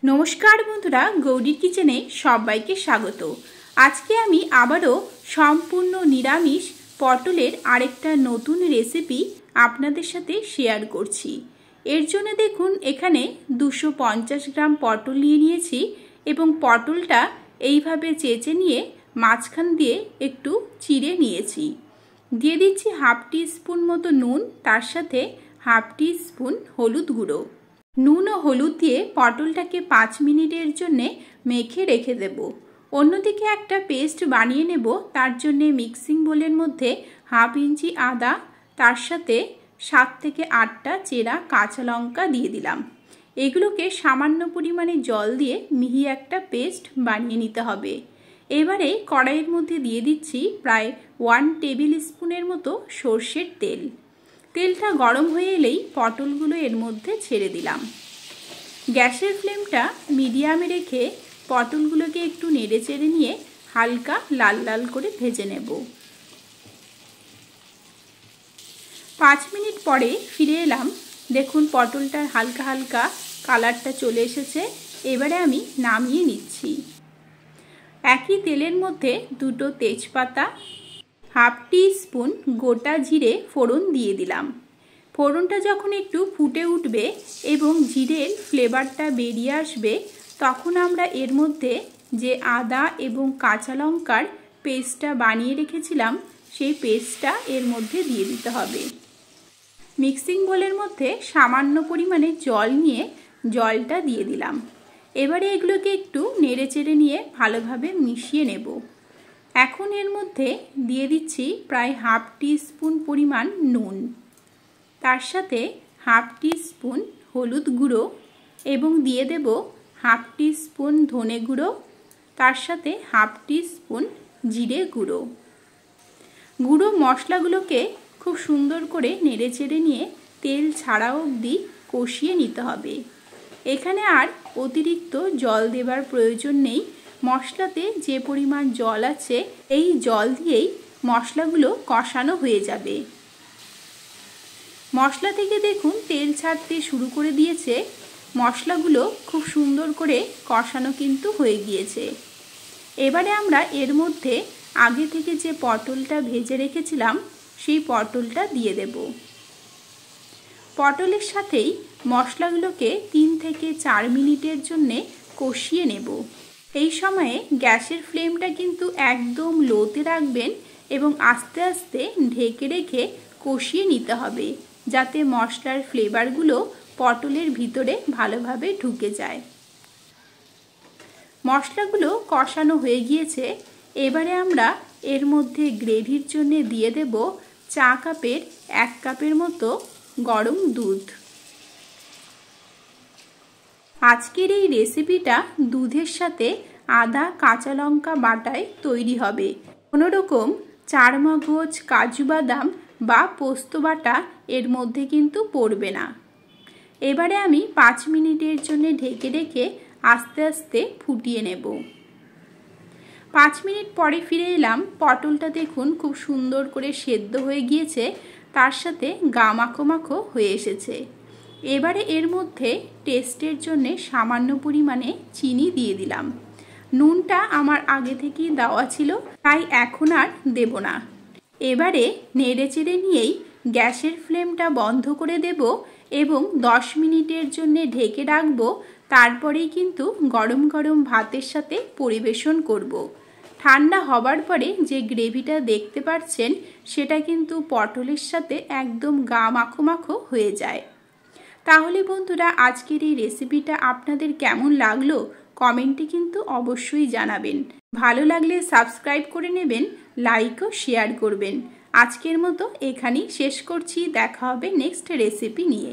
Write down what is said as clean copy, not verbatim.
नमस्कार बंधुरा गौरीर किचेने सबाइके स्वागत। आज के आमी आबारो सम्पूर्ण निरामिष पटलेर आरेकटा नतून रेसिपि आपनादेर साथे शेयर करछि। एर जोन्नो देखुन एखाने 250 ग्राम पटल निये नियेछि एबं पटलटा एइभाবে চেঁচে নিয়ে মাঝখান দিয়ে একটু চিড়ে নিয়েছি। দিয়ে দিচ্ছি हाफ टी स्पून मतो নুন, তার সাথে हाफ टी स्पून হলুদ গুঁড়ো। নুন ও হলুদ দিয়ে পটলটাকে 5 মিনিটের জন্য মেখে রেখে দেব। অন্যদিকে একটা পেস্ট বানিয়ে নেব। তার জন্য মিক্সিং বোলের মধ্যে হাফ ইঞ্চি আদা, তার সাথে 7 থেকে 8টা চেরা কাঁচা লঙ্কা দিয়ে দিলাম। এগুলোকে সামান্য পরিমাণে জল দিয়ে মিহি একটা পেস্ট বানিয়ে নিতে হবে। এবারে কড়াইয়ের মধ্যে দিয়ে দিচ্ছি প্রায় 1 টেবিল স্পুনের মতো সরষের তেল। তেলটা গরম হয়ে এলেই পটলগুলো এর মধ্যে ছেড়ে দিলাম। গ্যাসের ফ্লেমটা মিডিয়ামে রেখে পটলগুলোকে একটু নেড়ে চেড়ে নিয়ে হালকা লাল লাল করে ভেজে নেব। 5 মিনিট পরে ফিরে এলাম। দেখুন পটলটার হালকা হালকা কালারটা চলে এসেছে। এবারে আমি নামিয়ে নিচ্ছি। একই তেলের মধ্যে দুটো তেজপাতা, हाफ टी स्पून गोटा जिरे फोड़न दिए दिलाम। फोड़नटा जखन एकटू फुटे उठबे एबं जिरेर फ्लेवरटा बेरिये आसबे तखन आमरा एर मध्य जे आदा एबं काँचा लंकार पेस्टटा बानिये रेखेछिलाम सेई पेस्टटा एर मध्य दिए दिते हबे। मिक्सिंग बोलेर मध्य सामान्य परिमाणे जल निये जलटा दिए दिलाम। एबारे एगुलोके एकटू नेड़े चेड़े निये भालोभाबे मिशिये नेब। এখন এর মধ্যে দিয়ে দিচ্ছি প্রায় হাফ টি স্পুন পরিমাণ নুন, তার সাথে হাফ টি স্পুন হলুদ গুঁড়ো এবং দিয়ে দেব হাফ টি স্পুন ধনে গুঁড়ো, তার সাথে হাফ টি স্পুন জিরে গুঁড়ো। গুঁড়ো মশলাগুলোকে খুব সুন্দর করে নেড়ে চেড়ে নিয়ে তেল ছাড়া অবধি কষিয়ে নিতে হবে। এখানে আর অতিরিক্ত জল দেবার প্রয়োজন নেই। মশলাতে যে পরিমাণ জল আছে এই জল দিয়েই মশলাগুলো কষানো হয়ে যাবে। মশলা থেকে দেখুন তেল ছাড়তে শুরু করে দিয়েছে। মশলাগুলো খুব সুন্দর করে কষানো কিন্তু হয়ে গিয়েছে। এবারে আমরা এর মধ্যে আগে থেকে যে পটলটা ভেজে রেখেছিলাম সেই পটলটা দিয়ে দেব। পটলের সাথেই মশলাগুলোকে 3 থেকে 4 মিনিটের জন্য কষিয়ে নেব। এই সময়ে গ্যাসের ফ্লেমটা কিন্তু একদম লোতে রাখবেন এবং আস্তে আস্তে ঢেকে রেখে কষিয়ে নিতে হবে যাতে মশলার ফ্লেভারগুলো পটলের ভিতরে ভালোভাবে ঢুকে যায়। মশলাগুলো কষানো হয়ে গিয়েছে। এবারে আমরা এর মধ্যে গ্রেভির জন্য দিয়ে দেব চা কাপের 1 কাপের মতো গরম দুধ। আজকের এই রেসিপিটা দুধের সাথে আদা কাঁচা লঙ্কা বাটায় তৈরি হবে। কোনো রকম চারমগজ, কাজু বাদাম বা পোস্ত বাটা এর মধ্যে কিন্তু পড়বে না। এবারে আমি 5 মিনিটের জন্য ঢেকে রেখে আস্তে আস্তে ফুটিয়ে নেব। 5 মিনিট পরে ফিরে এলাম। পটলটা দেখুন খুব সুন্দর করে সেদ্ধ হয়ে গিয়েছে, তার সাথে গা মাখো মাখো হয়ে এসেছে। এবারে এর মধ্যে টেস্টের জন্য সামান্য পরিমাণে চিনি দিয়ে দিলাম। নুনটা আমার আগে থেকেই দেওয়া ছিল, তাই এখন আর দেব না। এবারে নেড়ে চেড়ে নিয়েই গ্যাসের ফ্লেমটা বন্ধ করে দেব এবং 10 মিনিটের জন্য ঢেকে রাখব। তারপরেই কিন্তু গরম গরম ভাতের সাথে পরিবেশন করব। ঠান্ডা হবার পরে যে গ্রেভিটা দেখতে পাচ্ছেন সেটা কিন্তু পটলের সাথে একদম গা মাখো মাখো হয়ে যায়। তাহলে বন্ধুরা আজকের এই রেসিপিটা আপনাদের কেমন লাগলো কমেন্টে কিন্তু অবশ্যই জানাবেন। ভালো লাগলে সাবস্ক্রাইব করে নেবেন, লাইক ও শেয়ার করবেন। আজকের মতো এখানেই শেষ করছি। দেখা হবে নেক্সট রেসিপি নিয়ে।